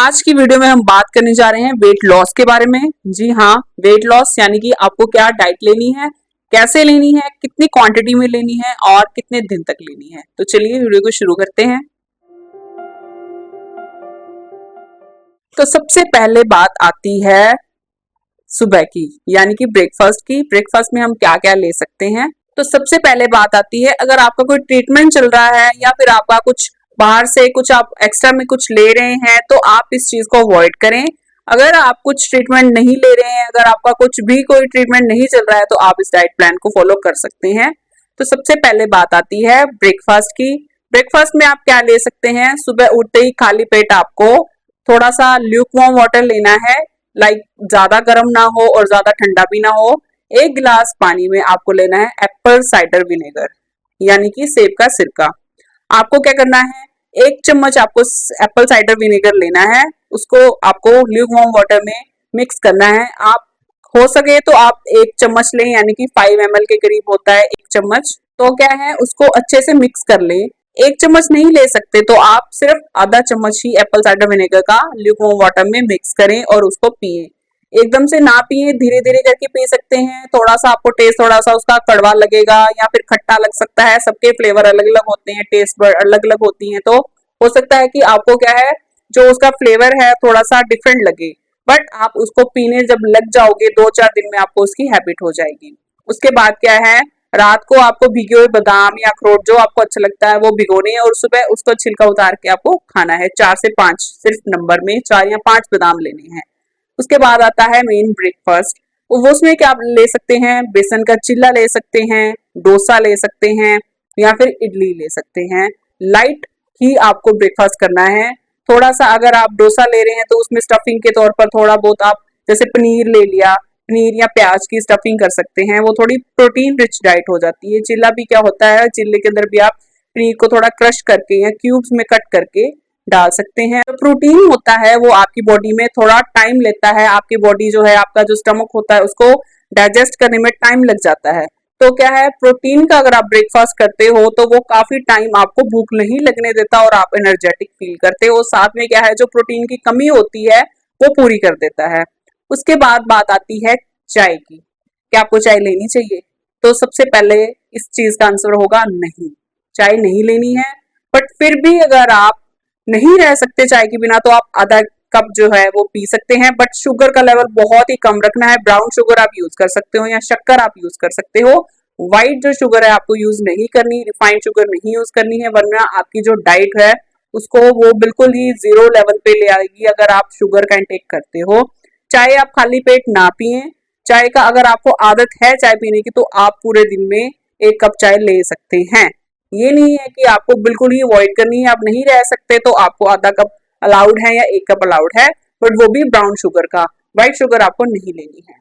आज की वीडियो में हम बात करने जा रहे हैं वेट लॉस के बारे में। जी हाँ, वेट लॉस यानी कि आपको क्या डाइट लेनी है, कैसे लेनी है, कितनी क्वांटिटी में लेनी है और कितने दिन तक लेनी है। तो चलिए वीडियो को शुरू करते हैं। तो सबसे पहले बात आती है सुबह की, यानी कि ब्रेकफास्ट की। ब्रेकफास्ट में हम क्या क्या ले सकते हैं। तो सबसे पहले बात आती है, अगर आपका कोई ट्रीटमेंट चल रहा है या फिर आपका कुछ बाहर से कुछ आप एक्स्ट्रा में कुछ ले रहे हैं, तो आप इस चीज को अवॉइड करें। अगर आप कुछ ट्रीटमेंट नहीं ले रहे हैं, अगर आपका कुछ भी कोई ट्रीटमेंट नहीं चल रहा है, तो आप इस डाइट प्लान को फॉलो कर सकते हैं। तो सबसे पहले बात आती है ब्रेकफास्ट की। ब्रेकफास्ट में आप क्या ले सकते हैं। सुबह उठते ही खाली पेट आपको थोड़ा सा ल्यूक वार्म वाटर लेना है, लाइक ज्यादा गर्म ना हो और ज्यादा ठंडा भी ना हो। 1 गिलास पानी में आपको लेना है एप्पल साइडर विनेगर, यानी कि सेब का सिरका। आपको क्या करना है, 1 चम्मच आपको एप्पल साइडर विनेगर लेना है, उसको आपको ल्यूक वार्म वाटर में मिक्स करना है। आप हो सके तो आप 1 चम्मच लें, यानी कि 5 ml के करीब होता है 1 चम्मच। तो क्या है, उसको अच्छे से मिक्स कर लें। 1 चम्मच नहीं ले सकते तो आप सिर्फ आधा चम्मच ही एप्पल साइडर विनेगर का ल्यूकवार्म वाटर में मिक्स करें और उसको पिए। एकदम से ना पिए, धीरे धीरे करके पी सकते हैं। थोड़ा सा आपको टेस्ट थोड़ा सा उसका कड़वा लगेगा या फिर खट्टा लग सकता है। सबके फ्लेवर अलग अलग होते हैं, टेस्ट अलग अलग होती हैं, तो हो सकता है कि आपको क्या है, जो उसका फ्लेवर है थोड़ा सा डिफरेंट लगे। बट आप उसको पीने जब लग जाओगे 2-4 दिन में आपको उसकी हैबिट हो जाएगी। उसके बाद क्या है, रात को आपको भिगे हुए बादाम या अखरोट जो आपको अच्छा लगता है वो भिगोने हैं और सुबह उसको छिलका उतार के आपको खाना है। 4 से 5 सिर्फ नंबर में 4 या 5 बादाम लेने हैं। उसके बाद आता है मेन ब्रेकफास्ट। वो उसमें क्या आप ले सकते हैं, बेसन का चिल्ला ले सकते हैं, डोसा ले सकते हैं या फिर इडली ले सकते हैं। लाइट ही आपको ब्रेकफास्ट करना है। थोड़ा सा अगर आप डोसा ले रहे हैं तो उसमें स्टफिंग के तौर पर थोड़ा बहुत आप जैसे पनीर ले लिया, पनीर या प्याज की स्टफिंग कर सकते हैं, वो थोड़ी प्रोटीन रिच डाइट हो जाती है। चिल्ला भी क्या होता है, चिल्ले के अंदर भी आप पनीर को थोड़ा क्रश करके या क्यूब्स में कट करके डाल सकते हैं। तो प्रोटीन होता है वो आपकी बॉडी में थोड़ा टाइम लेता है। आपकी बॉडी जो है, आपका जो स्टमक होता है उसको डाइजेस्ट करने में टाइम लग जाता है। तो क्या है, प्रोटीन का अगर आप ब्रेकफास्ट करते हो तो वो काफी टाइम आपको भूख नहीं लगने देता और आप एनर्जेटिक फील करते हो। साथ में क्या है, जो प्रोटीन की कमी होती है वो पूरी कर देता है। उसके बाद बात आती है चाय की। क्या आपको चाय लेनी चाहिए? तो सबसे पहले इस चीज का आंसर होगा नहीं, चाय नहीं लेनी है। बट फिर भी अगर आप नहीं रह सकते चाय के बिना, तो आप आधा कप जो है वो पी सकते हैं। बट शुगर का लेवल बहुत ही कम रखना है। ब्राउन शुगर आप यूज कर सकते हो या शक्कर आप यूज कर सकते हो। व्हाइट जो शुगर है आपको यूज नहीं करनी, रिफाइंड शुगर नहीं यूज करनी है, वरना आपकी जो डाइट है उसको वो बिल्कुल ही 0 लेवल पे ले आएगी अगर आप शुगर का इंटेक करते हो। चाय आप खाली पेट ना पिए। चाय का अगर आपको आदत है चाय पीने की, तो आप पूरे दिन में 1 कप चाय ले सकते हैं। ये नहीं है कि आपको बिल्कुल ही अवॉइड करनी है, आप नहीं रह सकते तो आपको आधा कप अलाउड है या 1 कप अलाउड है, बट वो भी ब्राउन शुगर का। व्हाइट शुगर आपको नहीं लेनी है।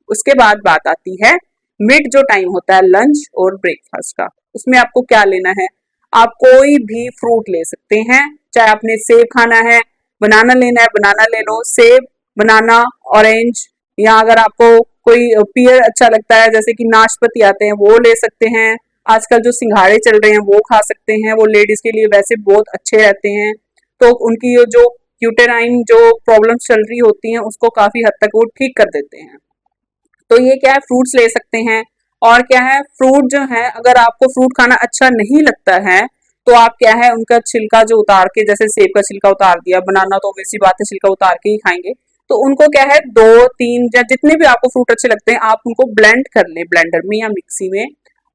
उसके बाद बात आती है मिड जो टाइम होता है लंच और ब्रेकफास्ट का। उसमें आपको क्या लेना है, आप कोई भी फ्रूट ले सकते हैं। चाहे आपने सेब खाना है, बनाना लेना है, बनाना ले लो। सेब, बनाना, ऑरेंज, या अगर आपको कोई पियर अच्छा लगता है जैसे कि नाशपाती आते हैं वो ले सकते हैं। आजकल जो सिंघाड़े चल रहे हैं वो खा सकते हैं, वो लेडीज के लिए वैसे बहुत अच्छे रहते हैं। तो उनकी जो यूटेराइन जो प्रॉब्लम्स चल रही होती हैं उसको काफी हद तक वो ठीक कर देते हैं। तो ये क्या है, फ्रूट्स ले सकते हैं। और क्या है, फ्रूट जो है, अगर आपको फ्रूट खाना अच्छा नहीं लगता है तो आप क्या है, उनका छिलका जो उतार के, जैसे सेब का छिलका उतार दिया, बनाना तो वैसी बात है छिलका उतार के ही खाएंगे, तो उनको क्या है 2-3 या जितने भी आपको फ्रूट अच्छे लगते हैं आप उनको ब्लेंड कर ले ब्लेंडर में या मिक्सी में।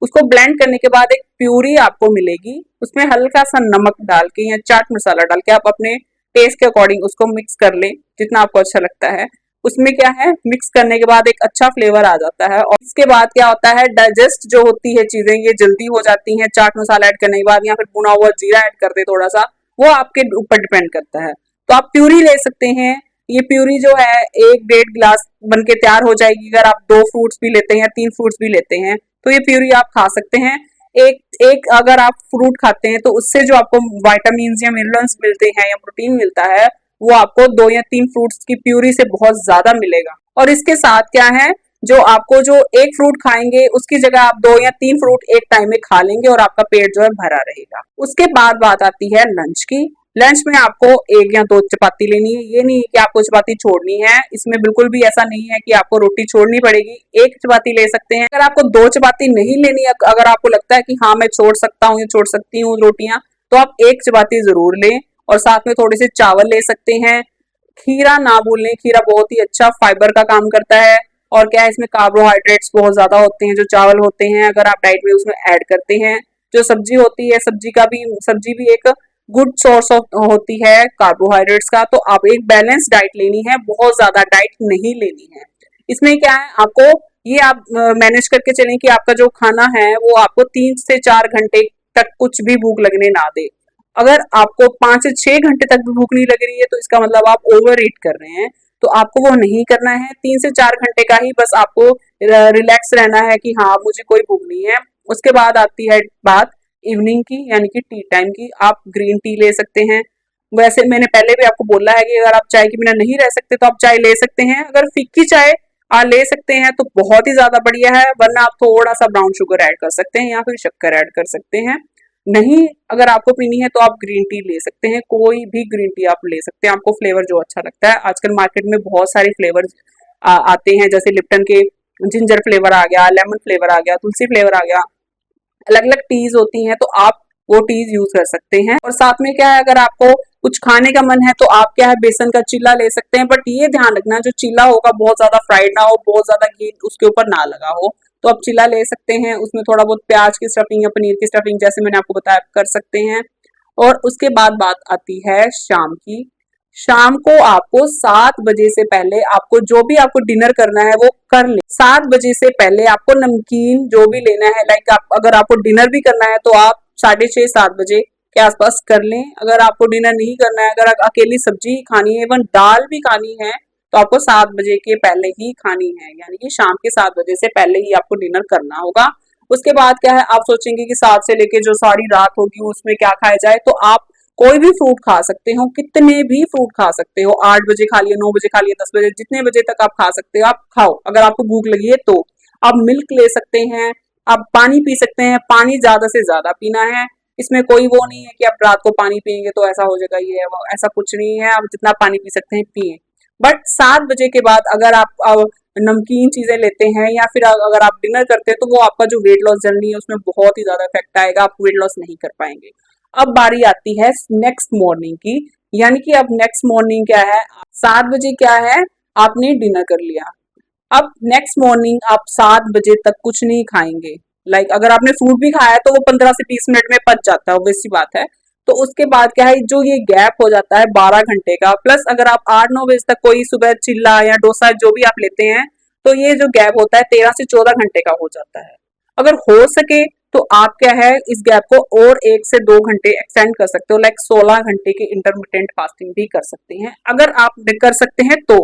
उसको ब्लेंड करने के बाद एक प्यूरी आपको मिलेगी, उसमें हल्का सा नमक डाल के या चाट मसाला डाल के आप अपने टेस्ट के अकॉर्डिंग उसको मिक्स कर लें जितना आपको अच्छा लगता है। उसमें क्या है, मिक्स करने के बाद एक अच्छा फ्लेवर आ जाता है। और इसके बाद क्या होता है, डाइजेस्ट जो होती है चीजें ये जल्दी हो जाती हैं। चाट मसाला ऐड करने के बाद या फिर भुना हुआ जीरा ऐड कर दे थोड़ा सा, वो आपके ऊपर डिपेंड करता है। तो आप प्यूरी ले सकते हैं। ये प्यूरी जो है 1-1.5 गिलास बन के तैयार हो जाएगी। अगर आप 2 फ्रूट्स भी लेते हैं या 3 फ्रूट्स भी लेते हैं तो ये प्यूरी आप खा सकते हैं। एक एक अगर आप फ्रूट खाते हैं तो उससे जो आपको विटामिन या मिनरल्स मिलते हैं या प्रोटीन मिलता है वो आपको 2 या 3 फ्रूट्स की प्यूरी से बहुत ज्यादा मिलेगा। और इसके साथ क्या है, जो आपको जो 1 फ्रूट खाएंगे उसकी जगह आप 2 या 3 फ्रूट एक टाइम में खा लेंगे और आपका पेट जो है भरा रहेगा। उसके बाद बात आती है लंच की। लंच में आपको 1 या 2 चपाती लेनी है, ये नहीं है कि आपको चपाती छोड़नी है, इसमें बिल्कुल भी ऐसा नहीं है कि आपको रोटी छोड़नी पड़ेगी, 1 चपाती ले सकते हैं। अगर आपको 2 चपाती नहीं लेनी है, अगर आपको लगता है कि हाँ मैं छोड़ सकता हूँ या छोड़ सकती हूँ रोटियां, तो आप 1 चपाती जरूर लें और साथ में थोड़े से चावल ले सकते हैं। खीरा ना भूलें, खीरा बहुत ही अच्छा फाइबर का काम करता है और क्या है इसमें कार्बोहाइड्रेट्स बहुत ज्यादा होते हैं, जो चावल होते हैं अगर आप डाइट में उसमें ऐड करते हैं। जो सब्जी होती है, सब्जी भी एक गुड सोर्स ऑफ होती है कार्बोहाइड्रेट्स का। तो आप एक बैलेंस डाइट लेनी है, बहुत ज्यादा डाइट नहीं लेनी है। इसमें क्या है, आपको ये आप मैनेज करके चलें कि आपका जो खाना है वो आपको 3 से 4 घंटे तक कुछ भी भूख लगने ना दे। अगर आपको 5 से 6 घंटे तक भी भूख नहीं लग रही है तो इसका मतलब आप ओवर ईट कर रहे हैं, तो आपको वो नहीं करना है। 3 से 4 घंटे का ही बस आपको रिलैक्स रहना है कि हाँ मुझे कोई भूख नहीं है। उसके बाद आती है बात इवनिंग की, यानी कि टी टाइम की। आप ग्रीन टी ले सकते हैं। वैसे मैंने पहले भी आपको बोला है कि अगर आप चाय के बिना नहीं रह सकते तो आप चाय ले सकते हैं। अगर फीकी चाय ले सकते हैं तो बहुत ही ज्यादा बढ़िया है, वरना आप थोड़ा सा ब्राउन शुगर ऐड कर सकते हैं या फिर शक्कर ऐड कर सकते हैं। नहीं अगर आपको पीनी है तो आप ग्रीन टी ले सकते हैं, कोई भी ग्रीन टी आप ले सकते हैं, आपको फ्लेवर जो अच्छा लगता है। आजकल मार्केट में बहुत सारे फ्लेवर आते हैं, जैसे लिप्टन के जिंजर फ्लेवर आ गया, लेमन फ्लेवर आ गया, तुलसी फ्लेवर आ गया, अलग अलग टीज होती हैं, तो आप वो टीज यूज कर सकते हैं। और साथ में क्या है, अगर आपको कुछ खाने का मन है तो आप क्या है बेसन का चिल्ला ले सकते हैं, बट ये ध्यान रखना जो चिल्ला होगा बहुत ज्यादा फ्राइड ना हो, बहुत ज्यादा घी उसके ऊपर ना लगा हो। तो आप चिल्ला ले सकते हैं, उसमें थोड़ा बहुत प्याज की स्टफिंग या पनीर की स्टफिंग जैसे मैंने आपको बताया कर सकते हैं। और उसके बाद बात आती है शाम की। शाम को आपको 7 बजे से पहले आपको जो भी आपको डिनर करना है वो कर ले। 7 बजे से पहले आपको नमकीन जो भी लेना है, लाइक आप अगर आपको डिनर भी करना है तो आप 6:30-7 बजे के आसपास कर लें। अगर आपको डिनर नहीं करना है, अगर अकेली सब्जी ही खानी है, इवन दाल भी खानी है, तो आपको 7 बजे के पहले ही खानी है, यानी कि शाम के 7 बजे से पहले ही आपको डिनर करना होगा। उसके बाद क्या है, आप सोचेंगे कि 7 से लेके जो सारी रात होगी उसमें क्या खाया जाए, तो आप कोई भी फ्रूट खा सकते हो, कितने भी फ्रूट खा सकते हो। 8 बजे खा लिए, 9 बजे खा लिए, 10 बजे, जितने बजे तक आप खा सकते हो आप खाओ। अगर आपको भूख लगी है तो आप मिल्क ले सकते हैं, आप पानी पी सकते हैं, पानी ज्यादा से ज्यादा पीना है। इसमें कोई वो नहीं है कि आप रात को पानी पियेंगे तो ऐसा हो जाएगा, ये है वो, ऐसा कुछ नहीं है। आप जितना पानी पी सकते हैं पिए। बट 7 बजे के बाद अगर आप नमकीन चीजें लेते हैं या फिर अगर आप डिनर करते हैं तो वो आपका जो वेट लॉस जर्नी है उसमें बहुत ही ज्यादा इफेक्ट आएगा, आप वेट लॉस नहीं कर पाएंगे। अब बारी आती है नेक्स्ट मॉर्निंग की, यानी कि अब नेक्स्ट मॉर्निंग क्या है, 7 बजे क्या है, आपने डिनर कर लिया। अब नेक्स्ट मॉर्निंग आप 7 बजे तक कुछ नहीं खाएंगे। लाइक अगर आपने फ्रूट भी खाया है तो वो 15 से 20 मिनट में पच जाता है, वैसी बात है। तो उसके बाद क्या है, जो ये गैप हो जाता है 12 घंटे का, प्लस अगर आप 8-9 बजे तक कोई सुबह चिल्ला या डोसा जो भी आप लेते हैं, तो ये जो गैप होता है 13 से 14 घंटे का हो जाता है। अगर हो सके तो आप क्या है इस गैप को और 1 से 2 घंटे एक्सटेंड कर सकते हो, लाइक 16 घंटे की इंटरमिटेंट फास्टिंग भी कर सकते हैं, अगर आप कर सकते हैं तो।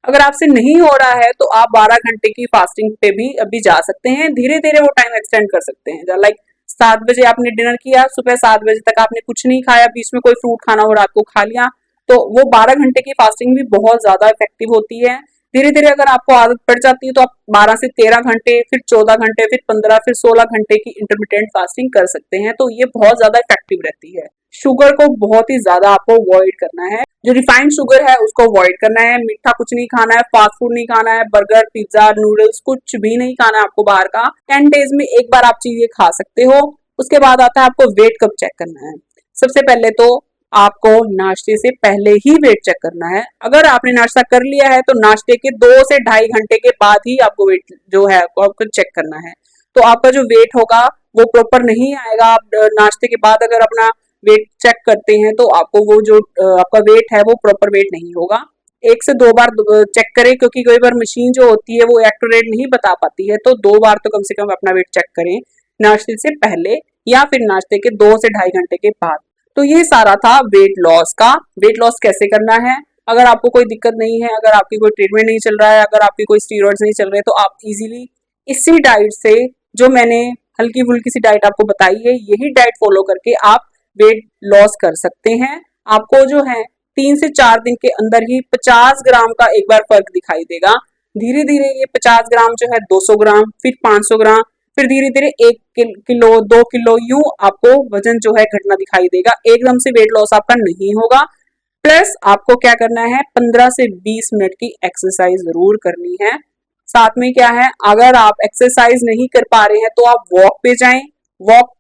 अगर आपसे नहीं हो रहा है तो आप 12 घंटे की फास्टिंग पे भी अभी जा सकते हैं, धीरे धीरे वो टाइम एक्सटेंड कर सकते हैं। लाइक 7 बजे आपने डिनर किया, सुबह 7 बजे तक आपने कुछ नहीं खाया, बीच में कोई फ्रूट खाना हो रात को खा लिया, तो वो 12 घंटे की फास्टिंग भी बहुत ज्यादा इफेक्टिव होती है। धीरे धीरे अगर आपको आदत पड़ जाती है तो आप 12 से 13 घंटे, फिर 14 घंटे, फिर 15, फिर 16 घंटे की इंटरमिटेंट फास्टिंग कर सकते हैं, तो ये बहुत ज्यादा इफेक्टिव रहती है। शुगर को बहुत ही ज्यादा आपको अवॉइड करना है, जो रिफाइंड शुगर है उसको अवॉइड करना है, मीठा कुछ नहीं खाना है, फास्ट फूड नहीं खाना है, बर्गर पिज्जा नूडल्स कुछ भी नहीं खाना है आपको बाहर का। 10 डेज में एक बार आप चीजें खा सकते हो। उसके बाद आता है आपको वेट कब चेक करना है। सबसे पहले तो आपको नाश्ते से पहले ही वेट चेक करना है। अगर आपने नाश्ता कर लिया है तो नाश्ते के 2 से 2.5 घंटे के बाद ही आपको वेट जो है आपको चेक करना है। तो आपका जो वेट होगा वो प्रॉपर नहीं आएगा। आप नाश्ते के बाद अगर अपना वेट चेक करते हैं तो आपको वो जो आपका वेट है वो प्रॉपर वेट नहीं होगा। 1 से 2 बार चेक करें, क्योंकि कई बार मशीन जो होती है वो एक्यूरेट नहीं बता पाती है, तो 2 बार तो कम से कम अपना वेट चेक करें, नाश्ते से पहले या फिर नाश्ते के 2 से 2.5 घंटे के बाद। तो ये सारा था वेट लॉस का। वेट लॉस कैसे करना है, अगर आपको कोई दिक्कत नहीं है, अगर आपकी कोई ट्रीटमेंट नहीं चल रहा है, अगर आपकी कोई स्टीरॉइड्स नहीं चल रहे, तो आप इजीली इसी डाइट से, जो मैंने हल्की फुल्की सी डाइट आपको बताई है, यही डाइट फॉलो करके आप वेट लॉस कर सकते हैं। आपको जो है 3 से 4 दिन के अंदर ही 50 ग्राम का एक बार फर्क दिखाई देगा। धीरे धीरे ये 50 ग्राम जो है 200 ग्राम, फिर 500 ग्राम, फिर धीरे धीरे 1 किलो 2 किलो यूं आपको वजन जो है घटना दिखाई देगा। एकदम से वेट लॉस आपका नहीं होगा। प्लस आपको क्या करना है, 15 से 20 मिनट की एक्सरसाइज जरूर करनी है। साथ में क्या है, अगर आप एक्सरसाइज नहीं कर पा रहे हैं तो आप वॉक पे जाएं। वॉक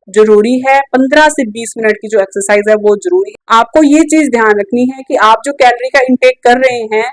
जरूरी है, 15 से 20 मिनट की जो एक्सरसाइज है वो जरूरी है। आपको ये चीज ध्यान रखनी है कि आप जो कैलोरी का इंटेक कर रहे हैं,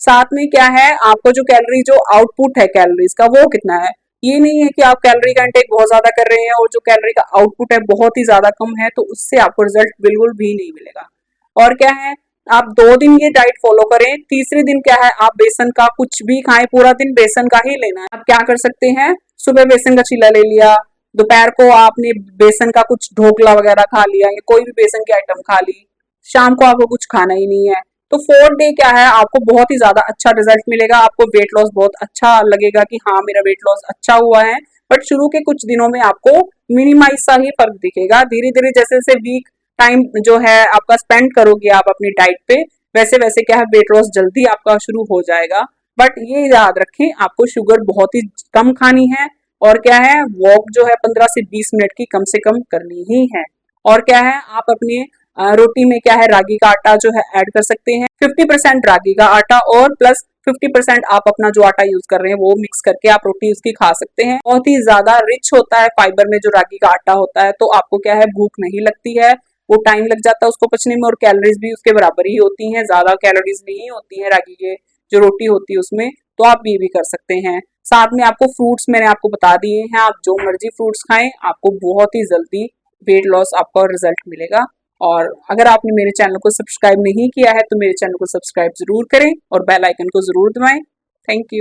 साथ में क्या है, आपको जो कैलोरी जो आउटपुट है कैलोरीज का वो कितना है। ये नहीं है कि आप कैलोरी का इंटेक बहुत ज्यादा कर रहे हैं और जो कैलोरी का आउटपुट है बहुत ही ज्यादा कम है, तो उससे आपको रिजल्ट बिल्कुल भी नहीं मिलेगा। और क्या है, आप 2 दिन ये डाइट फॉलो करें, तीसरे दिन क्या है, आप बेसन का कुछ भी खाएं, पूरा दिन बेसन का ही लेना है। आप क्या कर सकते हैं, सुबह बेसन का चीला ले लिया, दोपहर को आपने बेसन का कुछ ढोकला वगैरह खा लिया या कोई भी बेसन की आइटम खा ली, शाम को आपको कुछ खाना ही नहीं है। तो 4th डे क्या है, आपको बहुत ही ज्यादा अच्छा रिजल्ट मिलेगा। आपको वेट लॉस बहुत अच्छा लगेगा कि हाँ मेरा वेट लॉस अच्छा हुआ है। बट शुरू के कुछ दिनों में आपको मिनिमाइज सा ही फर्क दिखेगा। धीरे धीरे जैसे जैसे वीक टाइम जो है आपका स्पेंड करोगे आप अपनी डाइट पे, वैसे वैसे क्या है वेट लॉस जल्दी आपका शुरू हो जाएगा। बट ये याद रखें, आपको शुगर बहुत ही कम खानी है। और क्या है, वॉक जो है 15 से 20 मिनट की कम से कम करनी ही है। और क्या है, आप अपने रोटी में क्या है, रागी का आटा जो है ऐड कर सकते हैं। 50% रागी का आटा और प्लस 50% आप अपना जो आटा यूज कर रहे हैं वो मिक्स करके आप रोटी उसकी खा सकते हैं। बहुत ही ज्यादा रिच होता है फाइबर में जो रागी का आटा होता है, तो आपको क्या है भूख नहीं लगती है। वो टाइम लग जाता है उसको पचने में और कैलोरीज भी उसके बराबर ही होती हैं, ज्यादा कैलोरीज नहीं होती है रागी के जो रोटी होती है उसमें। तो आप ये भी कर सकते हैं। साथ में आपको फ्रूट्स मैंने आपको बता दिए हैं, आप जो मर्जी फ्रूट्स खाएं, आपको बहुत ही जल्दी वेट लॉस आपका रिजल्ट मिलेगा। और अगर आपने मेरे चैनल को सब्सक्राइब नहीं किया है तो मेरे चैनल को सब्सक्राइब जरूर करें और बेल आइकन को जरूर दबाएं। Thank you.